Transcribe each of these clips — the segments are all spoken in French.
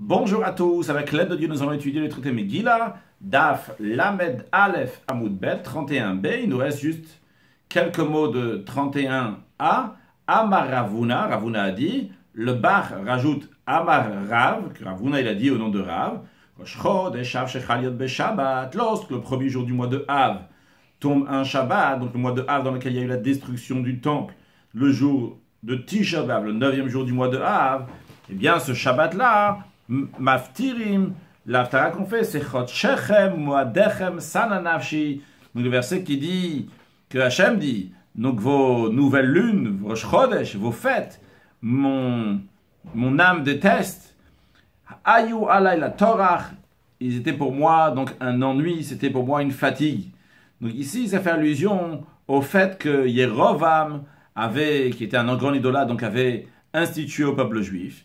Bonjour à tous, avec l'aide de Dieu, nous allons étudier le traité Megillah, Daf Lamed Aleph Amoud Bet 31b. Il nous reste juste quelques mots de 31a. Amar Ravuna, Ravuna a dit, le Bach rajoute Amar Rav, que Ravuna il a dit au nom de Rav, lorsque le premier jour du mois de Av tombe un Shabbat, donc le mois de Av dans lequel il y a eu la destruction du temple, le jour de Tisha B'Av, le 9e jour du mois de Av, eh bien ce Shabbat-là, Maftirim, l'Aftara qu'on fait, c'est Chot Shechem, Moadechem, Sananafshi. Donc le verset qui dit, que Hachem dit, donc vos nouvelles lunes, vos Chodesh, vos fêtes, mon âme déteste. Ayu alay la Torah, ils étaient pour moi donc un ennui, c'était pour moi une fatigue. Donc ici, ça fait allusion au fait que Yerovam qui était un grand idolâtre, donc avait institué au peuple juif.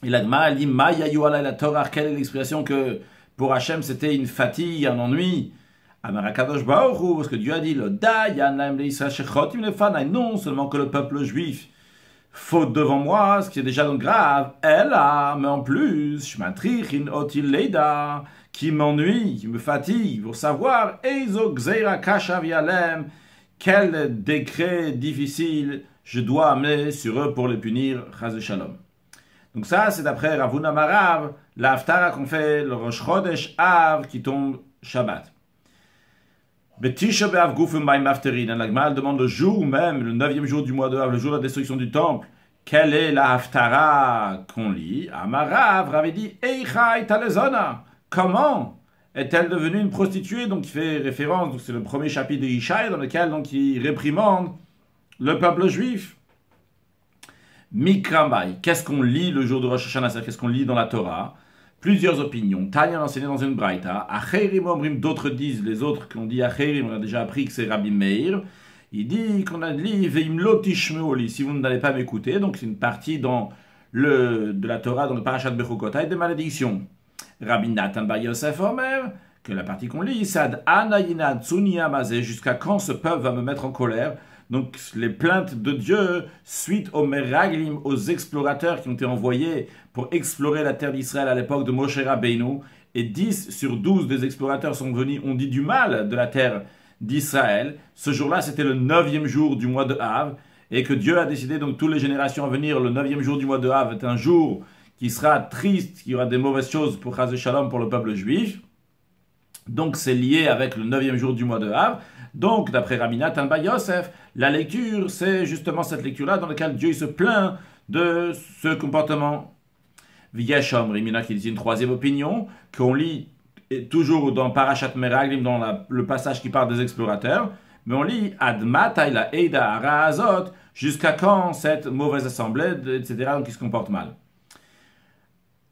Et l'Agma dit Ma yayu alay la Torah, quelle est l'expression que pour Hachem c'était une fatigue, un ennui. Amarakadosh Baoru, parce que Dieu a dit le Dayanam leIsraël shechotim lefanai, non seulement que le peuple juif faute devant moi, ce qui est déjà donc grave, elle a, mais en plus, Shmatrichin otil leida, qui m'ennuie, qui me fatigue, pour savoir, Eizo gzeira kasha vialem, quel décret difficile je dois amener sur eux pour les punir, chas shalom. Donc ça, c'est d'après Ravuna Marav, la Haftara qu'on fait, le Rosh Chodesh Av, qui tombe Shabbat. Betisha B'Av Gufim Baim Hafterin. La Gemara demande le jour même, le 9e jour du mois de Av, le jour de la destruction du temple, quelle est la Haftara qu'on lit? Amarav avait dit Eichai Talezona. Comment est-elle devenue une prostituée? Donc il fait référence, c'est le premier chapitre de Ishaï dans lequel donc, il réprimande le peuple juif. Mikrambai, qu'est-ce qu'on lit le jour de Rosh Hashanah? Qu'est-ce qu'on lit dans la Torah? Plusieurs opinions. Tanya a enseigné dans une braïta. Acherim omrim, d'autres disent, les autres qui ont dit Acherim, on a déjà appris que c'est Rabbi Meir. Il dit qu'on a dit Veimlo tishmeoli, si vous n'allez pas m'écouter. Donc c'est une partie de la Torah, dans le parashat Bechukotai, des malédictions. Rabbi Nathan Bar Yosef Omer, que la partie qu'on lit, Sad Anayina Tsunia Mazé, jusqu'à quand ce peuple va me mettre en colère? Donc les plaintes de Dieu suite aux Meraglim, aux explorateurs qui ont été envoyés pour explorer la terre d'Israël à l'époque de Moshe Rabbeinu, et 10 sur 12 des explorateurs sont venus, ont dit du mal de la terre d'Israël. Ce jour-là, c'était le 9e jour du mois de Av, et que Dieu a décidé, donc toutes les générations à venir, le 9e jour du mois de Av est un jour qui sera triste, qui aura des mauvaises choses pour Chas Shalom, pour le peuple juif. Donc c'est lié avec le 9e jour du mois de Av. Donc, d'après Rabbi Nathan Bar Yosef, la lecture, c'est justement cette lecture-là dans laquelle Dieu se plaint de ce comportement. V'yeshom Rimina qui dit une troisième opinion, qu'on lit toujours dans Parashat Meraglim, dans le passage qui parle des explorateurs, mais on lit Ad matai la eida hara azot, jusqu'à quand cette mauvaise assemblée, etc., donc qui se comporte mal.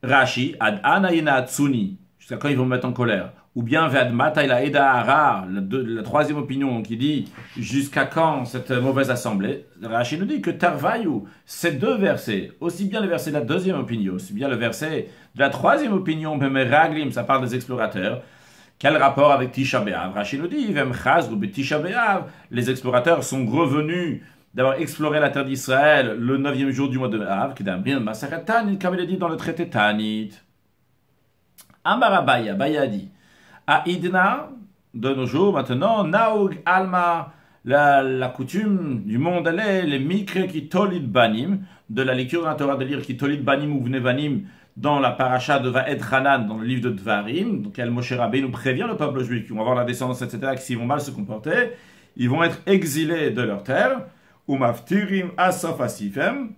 Rashi, Ad anayina tsuni, jusqu'à quand ils vont me mettre en colère. Ou bien Ved Matai la Eda Hara, la troisième opinion qui dit jusqu'à quand cette mauvaise assemblée. Rashi nous dit que Tarvayu, ces deux versets, aussi bien le verset de la deuxième opinion, aussi bien le verset de la troisième opinion, Meraglim, ça parle des explorateurs. Quel rapport avec Tisha B'Av? Rashi nous dit Vem Chazru B'Tisha B'Av, les explorateurs sont revenus d'avoir exploré la terre d'Israël le 9e jour du mois de Av, qui est un bien Masachet Tanit, comme il est dit dans le traité Tanit. Amar Abaya, Abaya dit à Idna, de nos jours, maintenant, Naug Alma, la coutume du monde, elle est les mikre qui tolid banim, de la lecture de la Torah de lire qui tolid banim ou vnevanim dans la paracha de Vaed Hanan, dans le livre de Dvarim, donc elle Moshe Rabbeinu nous prévient le peuple juif qui vont avoir la descendance, etc., qui s'ils vont mal se comporter, ils vont être exilés de leur terre, ou maftirim asof asifem,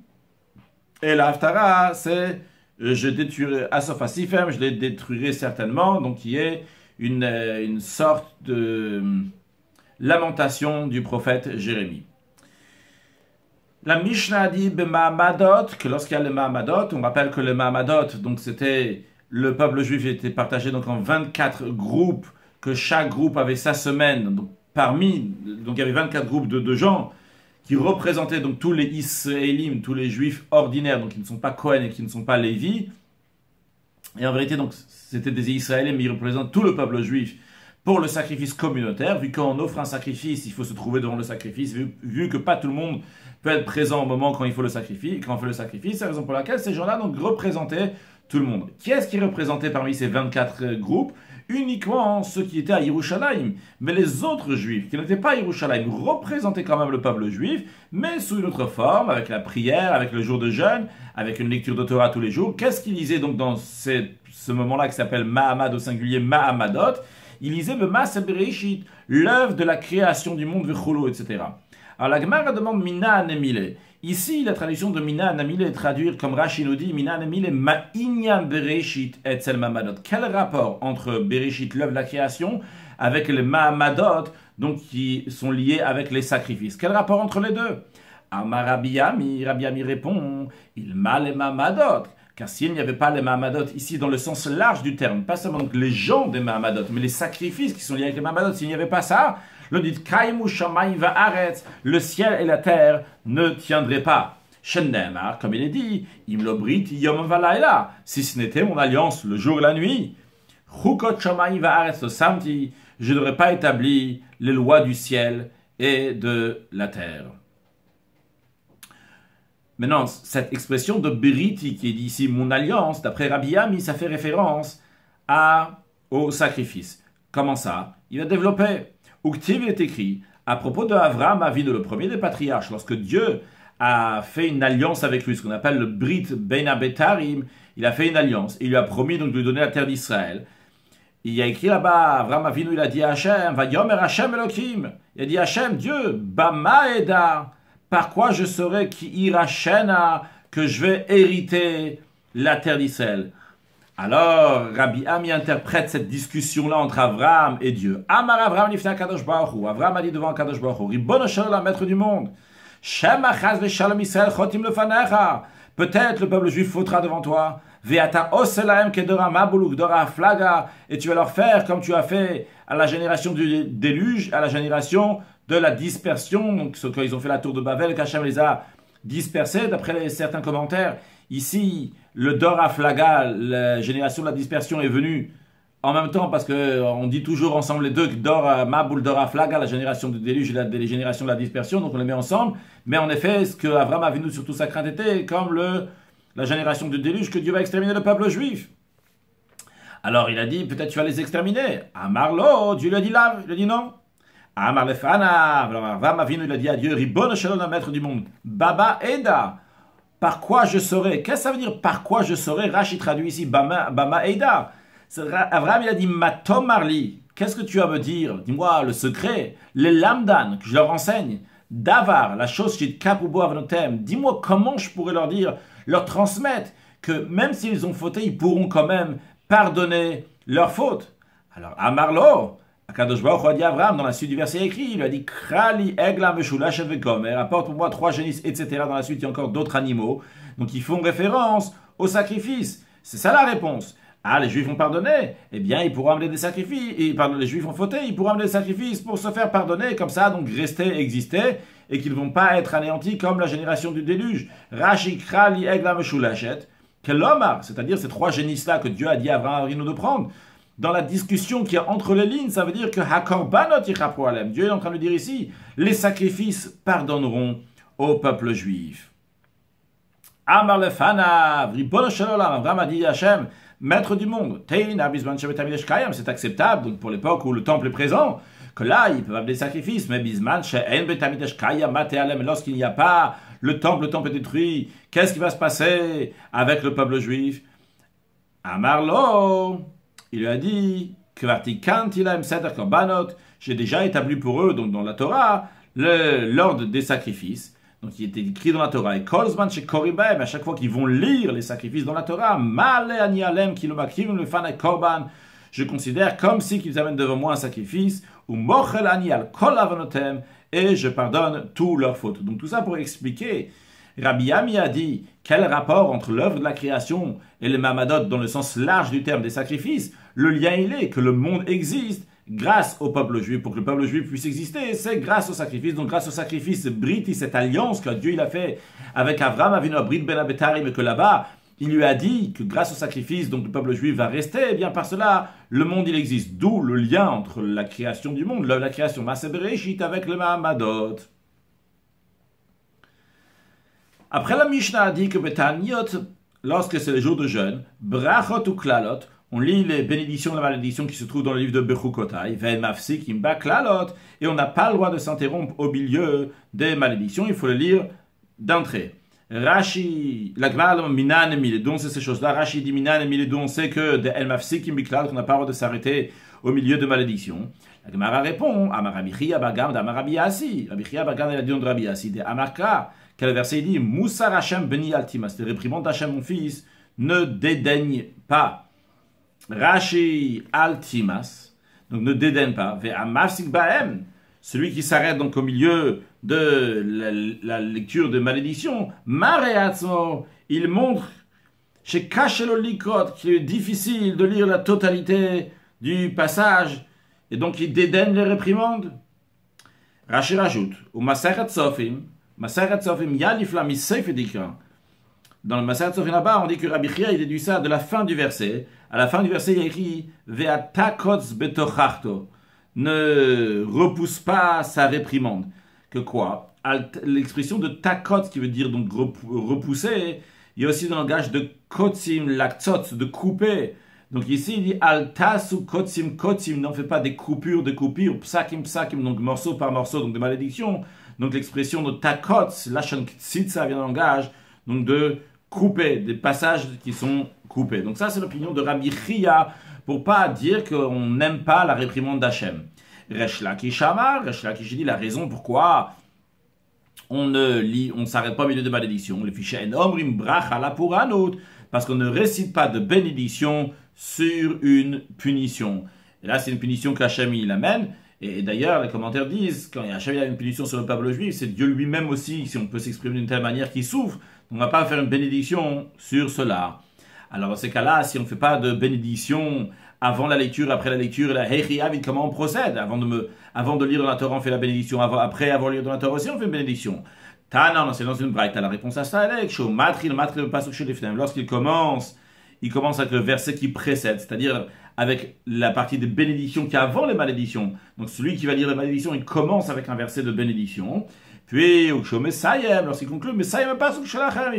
et la haftara, c'est je détruirai asof asifem, je les détruirai certainement, donc qui est une sorte de lamentation du prophète Jérémie. La Mishnah dit B'Mahamadot, que lorsqu'il y a le Mahamadot, on rappelle que le Mahamadot, donc c'était le peuple juif était partagé donc en 24 groupes, que chaque groupe avait sa semaine. Donc donc il y avait 24 groupes de gens qui représentaient donc tous les Israélim, tous les juifs ordinaires, donc qui ne sont pas Kohen et qui ne sont pas Lévi. Et en vérité, donc, c'était des Israéliens, mais ils représentent tout le peuple juif pour le sacrifice communautaire. Vu qu'on offre un sacrifice, il faut se trouver devant le sacrifice. Vu que pas tout le monde peut être présent au moment quand il faut le sacrifice, c'est la raison pour laquelle ces gens-là donc représentaient tout le monde. Qui est-ce qui représentait parmi ces 24 groupes? Uniquement ceux qui étaient à Yerushalayim. Mais les autres juifs qui n'étaient pas à Yerushalayim représentaient quand même le peuple juif, mais sous une autre forme, avec la prière, avec le jour de jeûne, avec une lecture de Torah tous les jours. Qu'est-ce qu'ils lisaient donc dans ce moment-là qui s'appelle Mahamad au singulier, Mahamadot? Ils lisaient le Maaseh Bereshit, l'œuvre de la création du monde, Vecholo, etc. Alors la Gemara demande Mina Anemile. Ici, la traduction de Mina Anemile est traduite comme Rashi nous dit Mina Anemile Ma'inyan Bereshit etzel Mahamadot. Quel rapport entre Bereshit, l'œuvre de la création, avec les Mahamadot, donc qui sont liés avec les sacrifices? Quel rapport entre les deux? Amar Rabbi Ami répond il m'a les Mahamadot. Car s'il n'y avait pas les Mahamadot, ici dans le sens large du terme, pas seulement les gens des Mahamadot, mais les sacrifices qui sont liés avec les Mahamadot, s'il n'y avait pas ça, le dit Kaimu Shamayim va'aretz, le ciel et la terre ne tiendraient pas. Shennemar, comme il est dit, Imlobrit yom va'laila, si ce n'était mon alliance le jour et la nuit. Chukot Shamayim va'aretz samti, je n'aurais pas établi les lois du ciel et de la terre. Maintenant, cette expression de Beriti qui est dit ici, mon alliance, d'après Rabbi Ami, ça fait référence au sacrifice. Comment ça? Il va développer. Uktiv est écrit à propos de Avraham Avinu, le premier des patriarches, lorsque Dieu a fait une alliance avec lui, ce qu'on appelle le Brit Ben Abetarim, il a fait une alliance, il lui a promis donc de lui donner la terre d'Israël. Il y a écrit là-bas, Avraham Avinu, il a dit à Hachem, Vayomer Hachem Elohim, il a dit à Hachem, Dieu, Bama Eda, par quoi je saurai qui ira Shena, que je vais hériter la terre d'Israël. Alors, Rabbi Ami interprète cette discussion-là entre Avraham et Dieu. Amar Avraham nifna Kadosh Baruch Hu. Avraham a dit devant Kadosh Baruch Hu, Ribono Shel Olam, maître du monde. Shema chaz v'shalom Israël chotim lefanecha. Peut-être le peuple juif faudra devant toi. Ve'ata oselahem kedora mabuluk dora flaga. Et tu vas leur faire comme tu as fait à la génération du déluge, à la génération de la dispersion. Donc, quand ils ont fait la tour de Babel, qu'Hachem les a dispersés, d'après certains commentaires. Ici, le Dor Aflaga, la génération de la dispersion, est venue en même temps parce qu'on dit toujours ensemble les deux, Maboul Dor Aflaga, la génération du déluge et la génération de la dispersion, donc on les met ensemble. Mais en effet, ce que Avraham a vu sur toute sa crainte était comme la génération du déluge que Dieu va exterminer le peuple juif. Alors il a dit, peut-être tu vas les exterminer. Amarlo, Dieu lui a dit là, il a dit non. Amar Lefana, Avraham Avinu, il a dit à Dieu, Ribon Shalom, maître du monde, Baba Eda. Par quoi je saurai? Qu'est-ce que ça veut dire par quoi je saurai? Rashi traduit ici Bama Eida. Avraham il a dit Matom Marli. Qu'est-ce que tu as à me dire? Dis-moi le secret, les lamdan, que je leur enseigne. Davar, la chose chez Kapubo Avnotem. Dis-moi comment je pourrais leur dire, leur transmettre que même s'ils ont fauté, ils pourront quand même pardonner leurs fautes. Alors Amarlo, Akadosh Baruch Hu a dit à Avraham, dans la suite du verset écrit, il lui a dit Krali Egla Meshulash Vekomer, apporte pour moi 3 génisses, etc. Dans la suite, il y a encore d'autres animaux. Donc ils font référence au sacrifice. C'est ça la réponse. Ah, les Juifs ont pardonné, eh bien ils pourront amener des sacrifices. Et pardon, les Juifs ont fauté, ils pourront amener des sacrifices pour se faire pardonner, comme ça, donc rester, exister, et qu'ils ne vont pas être anéantis comme la génération du déluge. Rashi Krali Egla Meshulashet, Kelomar, c'est-à-dire ces 3 génisses-là que Dieu a dit à Avraham Avinu de prendre. Dans la discussion qui est entre les lignes, ça veut dire que Hakorbanot yichapru alem. Dieu est en train de dire ici, les sacrifices pardonneront au peuple juif. Amar lefana, Ribono shel olam, Avraham a dit à Hachem, maître du monde, Teina bisman shevet hamidesh kayam, c'est acceptable, donc pour l'époque où le temple est présent, que là, ils peuvent amener des sacrifices, mais bisman she'en bet hamidesh kayam mate alem, lorsqu'il n'y a pas le temple est détruit, qu'est-ce qui va se passer avec le peuple juif? Amar lo, il lui a dit que j'ai déjà établi pour eux, donc dans la Torah, l'ordre des sacrifices. Donc il était écrit dans la Torah. Et à chaque fois qu'ils vont lire les sacrifices dans la Torah, je considère comme si qu'ils amènent devant moi un sacrifice, et je pardonne tous leurs fautes. Donc tout ça pour expliquer. Rabbi Ami a dit quel rapport entre l'œuvre de la création et les Mahamadot dans le sens large du terme des sacrifices. Le lien il est que le monde existe grâce au peuple juif. Pour que le peuple juif puisse exister, c'est grâce au sacrifice. Donc grâce au sacrifice Briti, cette alliance que Dieu il a fait avec Avraham Avinu Brit Ben Abetarim, et que là-bas il lui a dit que grâce au sacrifice, donc le peuple juif va rester, et bien par cela le monde il existe. D'où le lien entre la création du monde, la création Maaseh Bereshit avec les Mahamadot. Après la Mishnah a dit que Betaniot, lorsque c'est le jour de jeûne, brachot ou klalot, on lit les bénédictions et la malédiction qui se trouvent dans le livre de Bechukotai, ve'en mafsik imba klalot, et on n'a pas le droit de s'interrompre au milieu des malédictions, il faut le lire d'entrée. Rashi, la Gemara minan miledon, c'est ces choses-là. Rashi dit minan miledon, c'est que de el mafsik imba klalot, qu'on n'a pas le droit de s'arrêter au milieu de malédictions. La Gemara répond, Amarabi Chia bagam d'Amarabi Asi. Rabbi Chia bagam, elle a dit de Rabbi Asi, de Amarka, quel verset il dit, Moussar Hashem beni altimas, les réprimandes d'Hachem mon fils, ne dédaigne pas. Rashi altimas, donc ne dédaigne pas. Ve'amafsik baem, celui qui s'arrête donc au milieu de la lecture de malédiction, Mareatzo, il montre chez Kachelolikot qu'il est difficile de lire la totalité du passage, et donc il dédaigne les réprimandes. Rashi rajoute, ou Maseret Sofim, Yalifla Misefedika. Dans le Maseret Sofim là-bas, on dit que Rabbi Chia il déduit ça de la fin du verset. À la fin du verset, il y a écrit Ve'atakotz betochachto. Ne repousse pas sa réprimande. Que quoi? L'expression de takot, qui veut dire donc repousser, il y a aussi dans le langage de kotzim laktzot, de couper. Donc ici, il dit Altasu kotzim kotzim, n'en fait pas des coupures, psakim psakim, donc morceau par morceau, donc de malédiction. Donc l'expression de takot, lachon ksitsa vient dans le langage, donc de couper, des passages qui sont coupés. Donc ça, c'est l'opinion de Rabbi Chia, pour pas dire qu'on n'aime pas la réprimande d'Hachem. Resh Lakish Amar, Resh Lakish dit la raison pourquoi on ne s'arrête pas au milieu de malédiction. Le fichier Omrim Bracha la pour un autre, parce qu'on ne récite pas de bénédiction sur une punition. Et là, c'est une punition qu'Hachem il amène. Et d'ailleurs, les commentaires disent, quand Hachem a une punition sur le peuple juif, c'est Dieu lui-même aussi, si on peut s'exprimer d'une telle manière, qui souffre. On ne va pas faire une bénédiction sur cela. Alors, dans ces cas-là, si on ne fait pas de bénédiction avant la lecture, après la lecture, la Hechiavid, comment on procède? Avant de lire dans la Torah, on fait la bénédiction. Après avoir lu dans la Torah aussi, on fait une bénédiction. Tana, c'est dans une braïta. La réponse à ça, elle est lorsqu'il commence, il commence avec le verset qui précède, c'est-à-dire avec la partie de bénédiction qui est avant les malédictions. Donc celui qui va lire les malédictions, il commence avec un verset de bénédiction. Puis, lorsqu'il conclut, il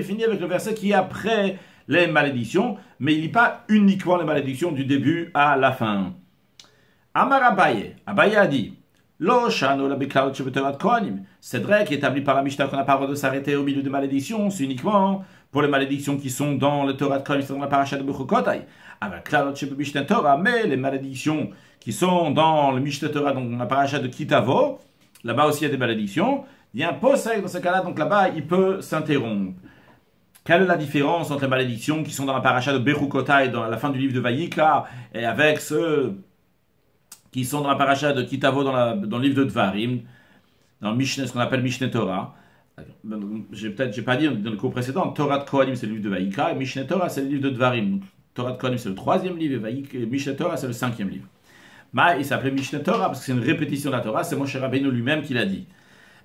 finit avec le verset qui est après les malédictions, mais il ne lit pas uniquement les malédictions du début à la fin. Amar Abaye, Abaye a dit, c'est vrai qui est établi par la Mishnah qu'on n'a pas le droit de s'arrêter au milieu de malédictions, c'est uniquement pour les malédictions qui sont dans le Torah de Kohanim, dans la paracha de Bechukotai. Mais les malédictions qui sont dans le Mishnah Torah, donc dans la paracha de Kitavo, là-bas aussi il y a des malédictions. Il y a un posek dans ce cas-là, donc là-bas il peut s'interrompre. Quelle est la différence entre les malédictions qui sont dans la paracha de Bechukotai, dans la fin du livre de Vayikra, et avec ceux qui sont dans la paracha de Kitavo, dans le livre de Dvarim, dans le Mishnah, ce qu'on appelle Mishneh Torah? J'ai pas dit dans le cours précédent, Torah de Kohanim c'est le livre de Vayikra, et Mishneh Torah c'est le livre de Dvarim. Torah de Kohanim c'est le 3e livre, et Mishneh Torah c'est le 5e livre. Mais il s'appelait Mishneh Torah parce que c'est une répétition de la Torah, c'est Moshe Rabbeinu lui-même qui l'a dit.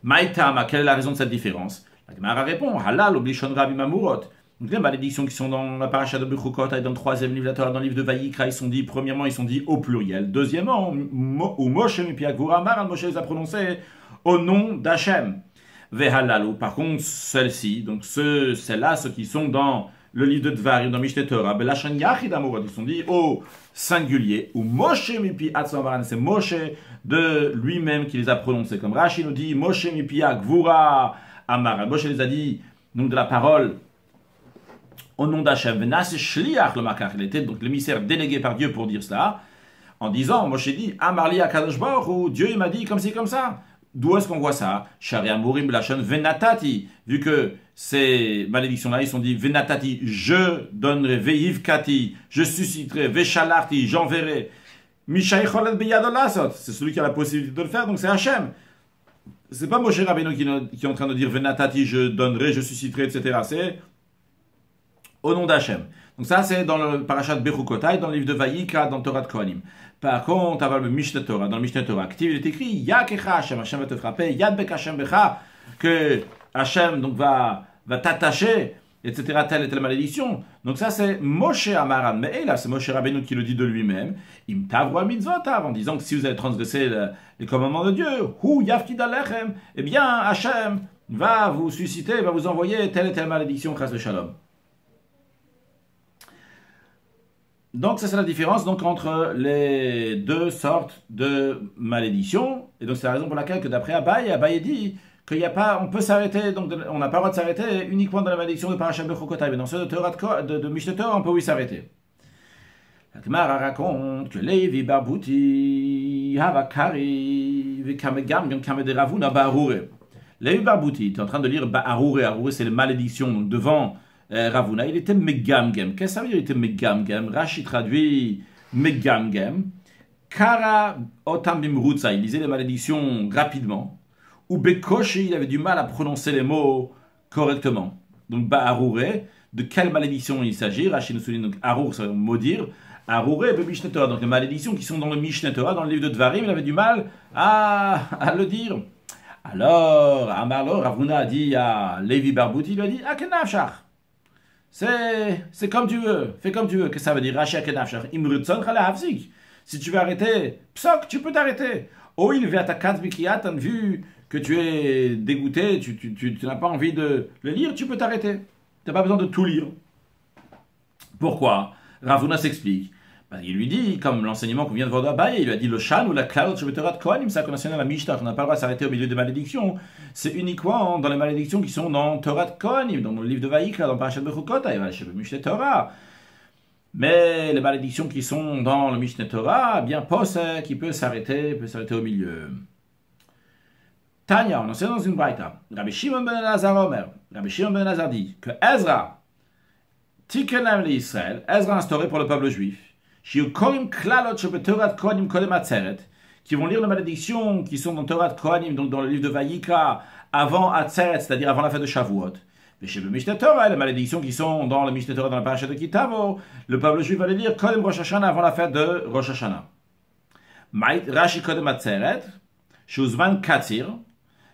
Maïtama, quelle est la raison de cette différence? La Gemara répond, Halal oblishon Rabbi Mamurot. Donc les malédictions qui sont dans la paracha de Bechukot et dans le 3e livre de la Torah, dans le livre de Vayikra, premièrement, ils sont dits au pluriel. Deuxièmement, ou Moshe Mipiagvura Mar, Moshe les a prononcés au nom d'Hachem. Vehalalou, par contre, celles-ci, donc celles-là, ceux qui sont dans le livre de Dvarim, dans Mishneh Torah, Belachan Yachid Amurot, ils sont dits au singulier, ou Moshe Mipi Atzavaran, c'est Moshe de lui-même qui les a prononcés. Comme Rashi nous dit, Moshe Mipiagvura Amar, Moshe les a dit, donc de la parole, au nom d'Hachem, il était donc l'émissaire délégué par Dieu pour dire cela, en disant, Moshe dit, Amarli Akadosh Baruch Hu, Dieu il m'a dit comme ci, comme ça. D'où est-ce qu'on voit ça? Shari Amurim Lachon Venatati, vu que ces malédictions-là, ils sont dit Venatati, je donnerai, Veivkati, je susciterai, Veshalarti, j'enverrai. Mishaï Cholet Beyadolasot, c'est celui qui a la possibilité de le faire, donc c'est Hachem. C'est pas Moshe Rabbeinu qui est en train de dire Venatati, je donnerai, je susciterai, etc. C'est au nom d'Hachem. Donc ça, c'est dans le parashat de Bechukotai, dans le livre de Vayikra, dans le Torah de Kohanim. Par contre, dans le Mishneh Torah, il est écrit Yakecha Hashem, Hashem va te frapper, Yad Bek Hashem Becha, que Hashem donc va t'attacher, etc. Telle et telle malédiction. Donc ça, c'est Moshe Amaran. Mais là, c'est Moshe Rabbeinu qui le dit de lui-même. Im Tavra Mitzvotav, en disant que si vous allez transgresser les commandements de Dieu, Hu Yafkid Alechem, eh bien, Hashem va vous susciter, va vous envoyer telle et telle malédiction, Chas Shalom. Donc, ça, c'est la différence donc, entre les deux sortes de malédictions. Et donc, c'est la raison pour laquelle, que d'après Abaye dit qu'il n'y a pas, on peut s'arrêter, donc on n'a pas le droit de s'arrêter uniquement dans la malédiction de Parashat Bechokotai. Mais dans ceux de Mishneh Torah, on peut oui s'arrêter. La Gemara raconte que Levi Barbouti, Havakari, Vekamegam, Kamede Ravuna, Ba'aroure. Levi Barbouti, tu es en train de lire Ba'aroure. Aroure, c'est les malédictions. Donc, devant Ravuna, il était Megamgem. Qu'est-ce que ça veut dire, il était Megamgem? Rashi traduit Megamgem. Kara Otam Bimrutza, il lisait les malédictions rapidement. Ou Bekoshi, il avait du mal à prononcer les mots correctement. Donc, Ba'aroure, de quelle malédiction il s'agit? Rashi nous souligne donc Arour, ça veut maudire. Aroure et Mishneh Torah, donc les malédictions qui sont dans le Mishneh Torah, dans le livre de Dvarim, il avait du mal à le dire. Alors, Amarlo, Ravuna a dit à Levi Barbouti, il lui a dit Akenafshach. C'est comme tu veux, fais comme tu veux. Qu'est-ce que ça veut dire? Rashi Akenafshach. Imrutzon Chalahafzik. Si tu veux arrêter, psok, tu peux t'arrêter. Oh, il veut attaquer Bikiat, vu que tu es dégoûté, tu n'as pas envie de le lire, tu peux t'arrêter. Tu n'as pas besoin de tout lire. Pourquoi? Ravuna s'explique. Il lui dit, comme l'enseignement qu'on vient de voir d'Abaye, il lui a dit le shan ou la cloud, je vais te rate Kohanim, ça qu'on enseigne dans la Mishnah, on n'a pas le droit de s'arrêter au milieu des malédictions. C'est uniquement dans les malédictions qui sont dans Torah Kohanim, dans le livre de Vaïkra, dans Parashat Bechukot, il va chez le Mishneh Torah. Mais les malédictions qui sont dans le Mishneh Torah, bien Posek, qui peut s'arrêter au milieu. Tanya, on enseigne dans une braïta. Rabbi Shimon ben Elazar Omer, Rabbi Shimon ben Elazar dit que Ezra, Tikenam l'Israël, Ezra instauré pour le peuple juif, qui vont lire les malédictions qui sont dans Torah Kohanim, donc dans le livre de Vayikra, avant Atzeret, c'est-à-dire avant la fête de Shavuot. Mais chez le Mishneh Torah, les malédictions qui sont dans le Mishneh Torah, dans la paracha de Kitavo, le peuple juif va les lire Kodem Rosh Hashanah, avant la fête de Rosh Hashanah. Rashi Kodem Atzeret, Shuzman Katzir,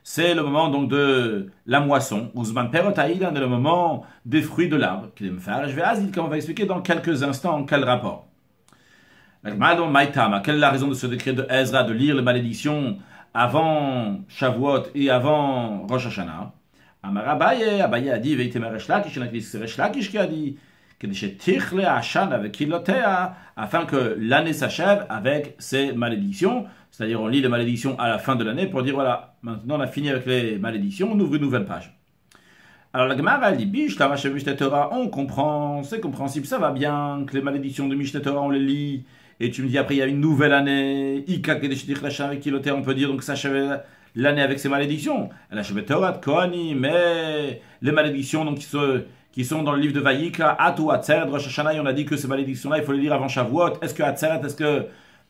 c'est le moment donc de la moisson. Uzman Perotaïl, c'est le moment des fruits de l'arbre. Je vais Azil, comme on va expliquer dans quelques instants, quel rapport. Quelle est la raison de ce décret de Ezra de lire les malédictions avant Shavuot et avant Rosh Hashanah? Amar Abaye a dit, Veitem Resh Lakish, c'est Resh Lakish qui a dit, afin que l'année s'achève avec ces malédictions. C'est-à-dire on lit les malédictions à la fin de l'année pour dire voilà, maintenant on a fini avec les malédictions, on ouvre une nouvelle page. Alors la Gemara dit, Bish, la Mishneh Torah, on comprend, c'est compréhensible, ça va bien, que les malédictions de Mishneh Torah on les lit. Et tu me dis après il y a une nouvelle année, on peut dire donc s'achève l'année avec ses malédictions. Elle achève Torah, Kohani, mais les malédictions donc, qui sont dans le livre de Vayikra, Atu, Atzeret, Rosh Hashanah, on a dit que ces malédictions-là, il faut les lire avant Shavuot. Est-ce que Atzeret, est-ce que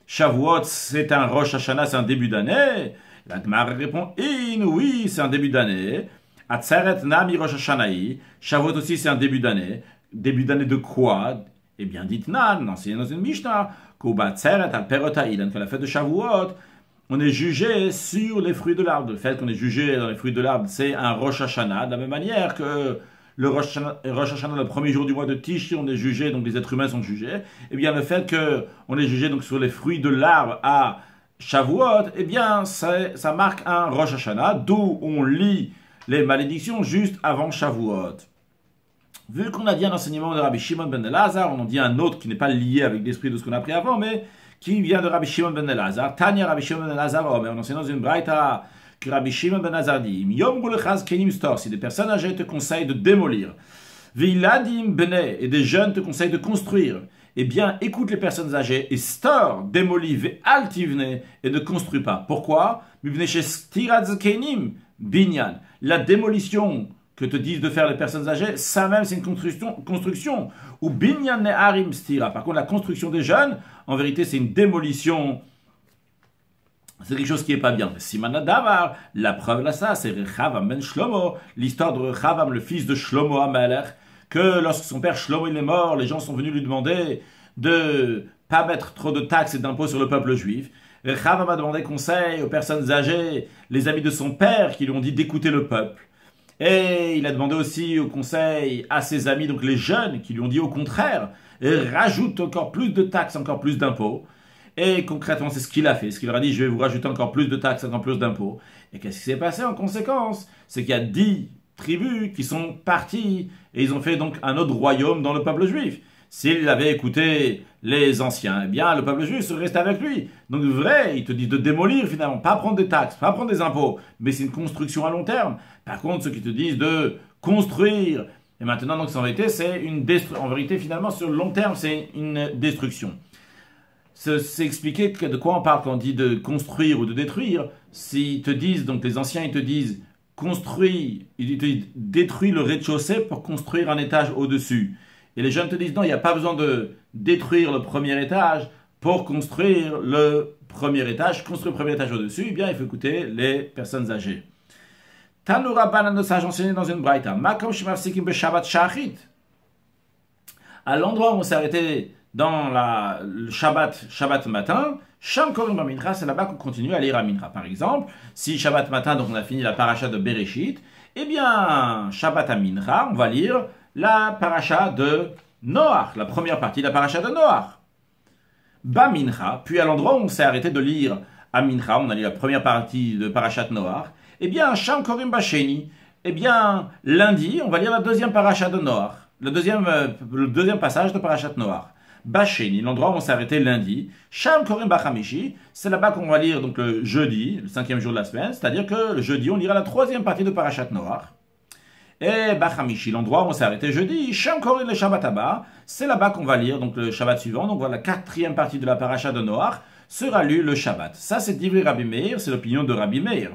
Shavuot, c'est un Rosh Hashanah, c'est un début d'année? La Gemara répond, oui, c'est un début d'année. Atzeret, Nami, Rosh Hashanah, Shavuot aussi, c'est un début d'année. Début d'année de quoi? Eh bien, dites Nan, enseignez dans une Mishnah, qu'au Batzeret, al Perotaïl, que la fête de Shavuot, on est jugé sur les fruits de l'arbre. Le fait qu'on est jugé dans les fruits de l'arbre, c'est un Rosh Hashanah, de la même manière que le Rosh Hashanah, le premier jour du mois de Tish, on est jugé, donc les êtres humains sont jugés. Eh bien, le fait qu'on est jugé donc sur les fruits de l'arbre à Shavuot, eh bien, ça marque un Rosh Hashanah, d'où on lit les malédictions juste avant Shavuot. Vu qu'on a dit un enseignement de Rabbi Shimon ben Elazar, on en dit un autre qui n'est pas lié avec l'esprit de ce qu'on a appris avant, mais qui vient de Rabbi Shimon ben Elazar. Tanya Rabbi Shimon ben Elazar, on enseigne dans une braïta que Rabbi Shimon ben Elazar dit, si des personnes âgées te conseillent de démolir, Viladim bene, et des jeunes te conseillent de construire, eh bien écoute les personnes âgées et stor, démolis, ve'altivne, et ne construis pas. Pourquoi? Binyan. La démolition que te disent de faire les personnes âgées, ça même c'est une construction. Ou binyan ne'arim stira. Par contre, la construction des jeunes, en vérité, c'est une démolition. C'est quelque chose qui n'est pas bien. Simanadavar, la preuve là ça, c'est Rechavam ben Shlomo, l'histoire de Rechavam, le fils de Shlomo Amalek, que lorsque son père Shlomo il est mort, les gens sont venus lui demander de pas mettre trop de taxes et d'impôts sur le peuple juif. Rechavam a demandé conseil aux personnes âgées, les amis de son père, qui lui ont dit d'écouter le peuple. Et il a demandé aussi au conseil à ses amis, donc les jeunes, qui lui ont dit au contraire, rajoute encore plus de taxes, encore plus d'impôts. Et concrètement, c'est ce qu'il a fait. Ce qu'il leur a dit, je vais vous rajouter encore plus de taxes, encore plus d'impôts. Et qu'est-ce qui s'est passé en conséquence? C'est qu'il y a 10 tribus qui sont parties et ils ont fait donc un autre royaume dans le peuple juif. S'il avait écouté les anciens, eh bien, le peuple juif se reste avec lui. Donc, vrai, il te dit de démolir finalement, pas prendre des taxes, pas prendre des impôts, mais c'est une construction à long terme. Par contre, ceux qui te disent de construire, et maintenant, donc, en vérité, en vérité, finalement, sur le long terme, c'est une destruction. C'est expliquer de quoi on parle quand on dit de construire ou de détruire. S'ils te disent, donc les anciens, ils te disent construis, ils te disent détruis le rez-de-chaussée pour construire un étage au-dessus. Et les jeunes te disent non, il n'y a pas besoin de détruire le premier étage pour construire le premier étage. Construire le premier étage au-dessus, eh bien, il faut écouter les personnes âgées. Tanoura Banan de sage enseigné dans une braïta. Makom Shemafsikim Beshabbat Shachit. À l'endroit où on s'est arrêté dans le Shabbat matin, Sham Korim Mincha, c'est là-bas qu'on continue à lire à Mincha. Par exemple, si Shabbat matin, donc on a fini la paracha de Bereshit, eh bien, Shabbat à Mincha, on va lire la paracha de Noach, la première partie de la paracha de Noach. Ba Mincha, puis à l'endroit où on s'est arrêté de lire à Mincha, on a lu la première partie de parachat Noach, eh bien, Sham Korim Basheni, eh bien, lundi, on va lire la deuxième paracha de Noach, le deuxième passage de parachat Noach. Basheni, l'endroit où on s'est arrêté lundi. Sham Korim Bachamishi, c'est là-bas qu'on va lire donc le jeudi, le 5e jour de la semaine, c'est-à-dire que le jeudi, on lira la troisième partie de parachat Noach. Et Bachamishi, l'endroit où on s'est arrêté jeudi, Sham Korim le Shabbat Abba, c'est là-bas qu'on va lire donc le Shabbat suivant, donc voilà la quatrième partie de la paracha de Noach, sera lue le Shabbat. Ça, c'est Divrei Rabbi Meir, c'est l'opinion de Rabbi Meir.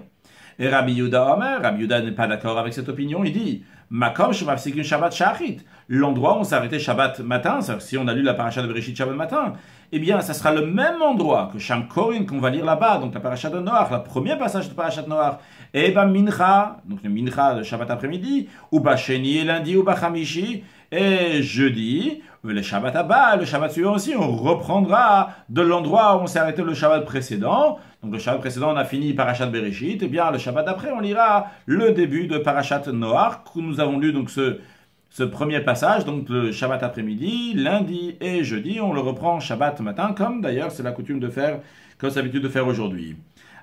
Et Rabbi Yehuda Omer, Rabbi Yehuda n'est pas d'accord avec cette opinion, il dit Makom Shemafsikim Shabbat Shachit, l'endroit où on s'est arrêté Shabbat matin, si on a lu la paracha de Bereshit Shabbat matin, eh bien, ça sera le même endroit que Sham Korin qu'on va lire là-bas, donc la paracha de Noach, la première passage de parachat Noach, et Mincha, donc le Mincha de Shabbat après-midi, ou Sheni et lundi, ou Chamishi, et jeudi, le Shabbat Abba, le Shabbat suivant aussi, on reprendra de l'endroit où on s'est arrêté le Shabbat précédent. Donc le Shabbat précédent, on a fini Parashat Bereshit, et bien le Shabbat d'après, on lira le début de Parashat Noach, que nous avons lu donc ce premier passage, donc le Shabbat après-midi, lundi et jeudi, on le reprend Shabbat matin, comme d'ailleurs c'est la coutume de faire, comme c'est l'habitude de faire aujourd'hui.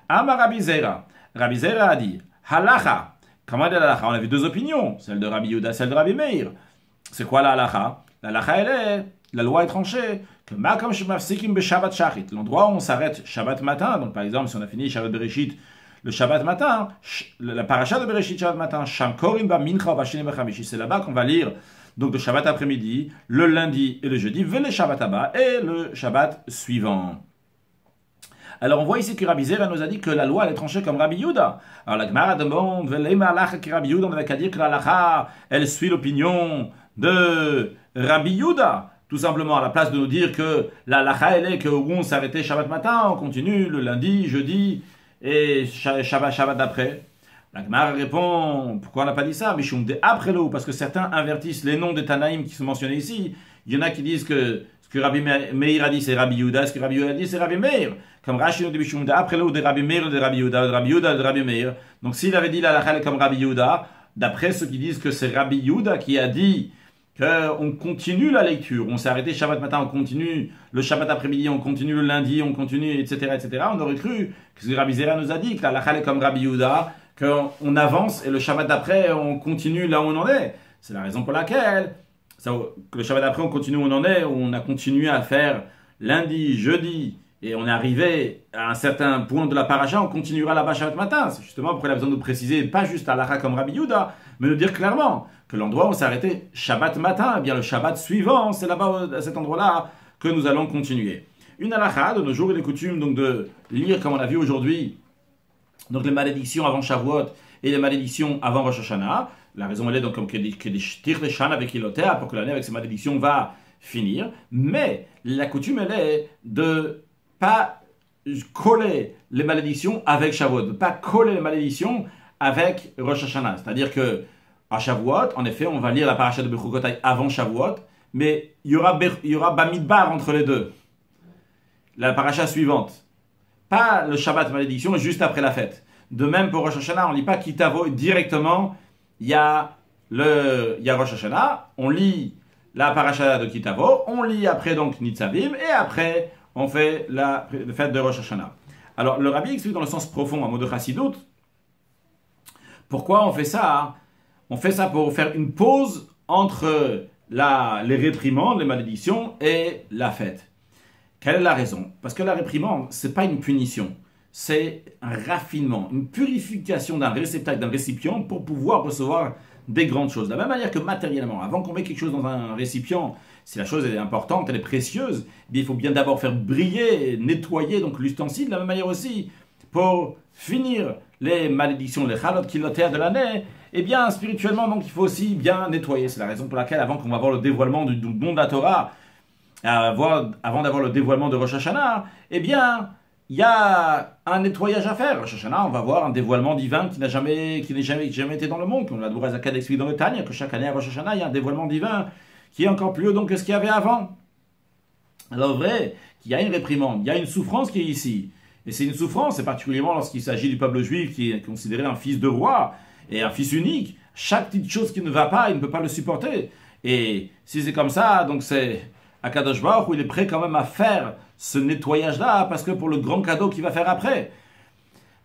Amar Rabbi Zera. Rabbi Zera a dit, Halacha. Comment dit l'Halacha? On a vu deux opinions, celle de Rabbi Yehuda, celle de Rabbi Meir. C'est quoi la Halacha? La Halacha, elle est, la loi est tranchée, que Makom Shemafsikim Beshabbat Shachit, l'endroit où on s'arrête Shabbat matin, donc par exemple si on a fini Shabbat Bereshit, le Shabbat matin, la paracha de Bereshit Shabbat matin, Sham Korim Ba Mincha Basheni Bachamishi, c'est là-bas qu'on va lire donc le Shabbat après-midi, le lundi et le jeudi, Vele Shabbat Abba et le Shabbat suivant. Alors on voit ici que Rabbi Zera nous a dit que la loi elle est tranchée comme Rabbi Yehuda. Alors la Gemara demande, Velema Alacha qui Rabbi Yehuda, on avait qu'à dire que la Alacha, elle suit l'opinion de Rabbi Yehuda. Tout simplement, à la place de nous dire que la Alacha elle est que où on s'arrêtait Shabbat matin, on continue le lundi, jeudi et Shabbat d'après. La Gemara répond, pourquoi on n'a pas dit ça? Mishum de après l'eau, parce que certains invertissent les noms des Tanaïm qui sont mentionnés ici. Il y en a qui disent que ce que Rabbi Meir a dit c'est Rabbi Yehuda, ce que Rabbi Yehuda a dit c'est Rabbi Meir. Comme Rashi nous dit Mishum de après l'eau de Rabbi Meir, de Rabbi Yehuda, de Rabbi Yehuda, de Rabbi Meir. Donc s'il avait dit la halakha comme Rabbi Yehuda, d'après ceux qui disent que c'est Rabbi Yehuda qui a dit qu'on continue la lecture, on s'est arrêté Shabbat matin, on continue le Shabbat après-midi, on continue le lundi, on continue, etc., etc. On aurait cru que ce que Rabbi Zera nous a dit, que la halakha est comme Rabbi Yehuda, qu'on avance et le Shabbat d'après, on continue là où on en est. C'est la raison pour laquelle que le Shabbat d'après, on continue où on en est, où on a continué à faire lundi, jeudi, et on est arrivé à un certain point de la paracha, on continuera là-bas Shabbat matin. C'est justement pourquoi il a besoin de nous préciser, pas juste à l'Acha comme Rabbi Yehuda, mais de dire clairement que l'endroit où on s'est arrêté Shabbat matin, eh bien le Shabbat suivant, c'est là-bas, à cet endroit-là, que nous allons continuer. Une halakha, de nos jours, il est coutume donc de lire, comme on a vu aujourd'hui, donc les malédictions avant Shavuot et les malédictions avant Rosh Hashanah. La raison elle est donc comme que des shtir de Shan avec Ilotea, pour que l'année avec ces malédictions va finir. Mais la coutume elle est de pas coller les malédictions avec Shavuot, de pas coller les malédictions avec Rosh Hashanah. C'est-à-dire que à Shavuot, en effet, on va lire la paracha de Bechukotai avant Shavuot, mais il y aura Bamidbar entre les deux. La paracha suivante. Pas le Shabbat malédiction juste après la fête. De même pour Rosh Hashanah, on ne lit pas Kitavo directement. Il y a Rosh Hashanah, on lit la paracha de Kitavo, on lit après donc Nitzavim, et après on fait la fête de Rosh Hashanah. Alors le rabbi explique dans le sens profond, un mot de Chassidut, pourquoi on fait ça. On fait ça pour faire une pause entre les réprimandes, les malédictions et la fête. Quelle est la raison? Parce que la réprimande, ce n'est pas une punition, c'est un raffinement, une purification d'un réceptacle, d'un récipient pour pouvoir recevoir des grandes choses. De la même manière que matériellement, avant qu'on mette quelque chose dans un récipient, si la chose est importante, elle est précieuse, eh bien, il faut bien d'abord faire briller, nettoyer donc l'ustensile. De la même manière aussi, pour finir les malédictions, les chalot kilotères de l'année, eh bien, spirituellement, donc, il faut aussi bien nettoyer. C'est la raison pour laquelle, avant qu'on va voir le dévoilement du don de la Torah, avant d'avoir le dévoilement de Rosh Hashanah, eh bien, il y a un nettoyage à faire. Rosh Hashanah, on va voir un dévoilement divin qui n'a jamais été dans le monde. Comme la Doura Zakad explique dans le Tanya, que chaque année à Rosh Hashanah, il y a un dévoilement divin qui est encore plus haut donc, que ce qu'il y avait avant. Alors, vrai qu'il y a une réprimande, il y a une souffrance qui est ici. Et c'est une souffrance, et particulièrement lorsqu'il s'agit du peuple juif qui est considéré un fils de roi et un fils unique. Chaque petite chose qui ne va pas, il ne peut pas le supporter. Et si c'est comme ça, donc c'est Akadosh Baruch où il est prêt quand même à faire ce nettoyage-là, parce que pour le grand cadeau qu'il va faire après.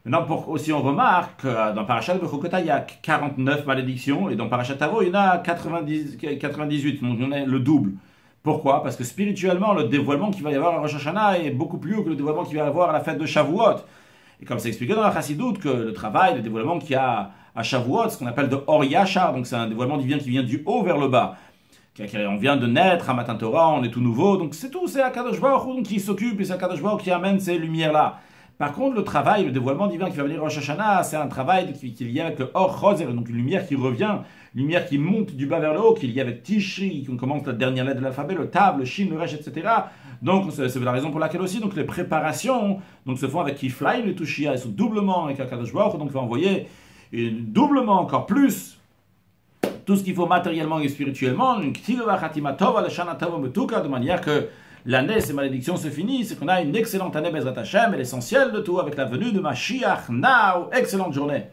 Maintenant, aussi on remarque que dans Parashat Bechokota, il y a 49 malédictions, et dans Parashat Tavo, il y en a 98, donc on a le double. Pourquoi? Parce que spirituellement, le dévoilement qu'il va y avoir à Rosh Hashanah est beaucoup plus haut que le dévoilement qu'il va y avoir à la fête de Shavuot. Et comme c'est expliqué dans la Chassidoute, que le travail, le dévoilement qu'il y a à Shavuot, ce qu'on appelle de Or Yashar, donc c'est un dévoilement divin qui vient du haut vers le bas. On vient de naître à Matan Torah, on est tout nouveau, donc c'est tout, c'est Akadosh Baruch qui s'occupe, et c'est Akadosh Baruch qui amène ces lumières-là. Par contre, le travail, le dévoilement divin qui va venir à Rosh Hashanah, c'est un travail qui est lié avec le Or Choser, donc une lumière qui revient, une lumière qui monte du bas vers le haut, qui est liée avec Tishri, qui commence la dernière lettre de l'alphabet, le Tav, le Shin, le Resh, etc. Donc, c'est la raison pour laquelle aussi, donc les préparations donc, se font avec Kiflaim, les Tushia, elles sont doublement avec Akadosh Baruch, donc il va envoyer doublement encore plus tout ce qu'il faut matériellement et spirituellement, une de manière que l'année, ces malédictions se finissent, c'est qu'on a une excellente année Bezrat Hashem, et l'essentiel de tout avec la venue de Mashiach now. Excellente journée.